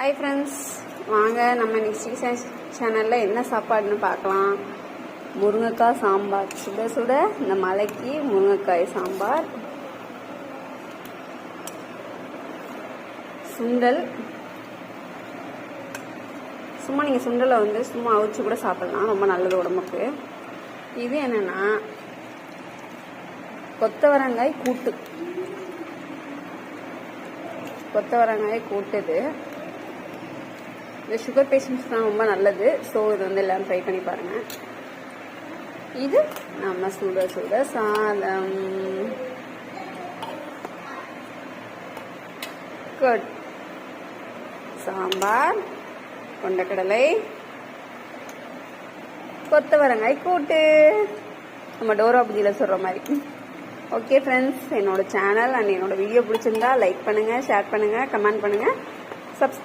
Hi friends, வாங்க நம்ம இன்னைக்கு சேனலில் என்ன சாப்பாடுன்னு பார்க்கலாம். முருங்கைக்காய் சாம்பார், சுட சுட இந்த மலைக்கு முருங்கைக்காய் சாம்பார், சுண்டல். சும்மா நீங்கள் சுண்டலை சும்மா அவிச்சு கூட சாப்பிட்லாம், ரொம்ப நல்லது உடம்புக்கு. இது என்னென்னா கொத்தவரங்காய் கூட்டு. கொத்தவரங்காய் கூட்டுது. இது சுகர் பேஷண்ட்ஸ்லாம் ரொம்ப நல்லது. ஸோ இது எல்லாம் ட்ரை பண்ணி பாருங்கள். இது நம்ம சுட சுட சாதம், சாம்பார், கொண்டக்கடலை, கொத்தவரங்காய் கூட்டு, நம்ம டோரா புஜியில் சொல்கிற மாதிரி. ஓகே ஃப்ரெண்ட்ஸ், என்னோட சேனல் அண்ட் என்னோட வீடியோ பிடிச்சிருந்தா லைக் பண்ணுங்கள், ஷேர் பண்ணுங்கள், கமெண்ட் பண்ணுங்கள், சப்ஸ்கிரைப்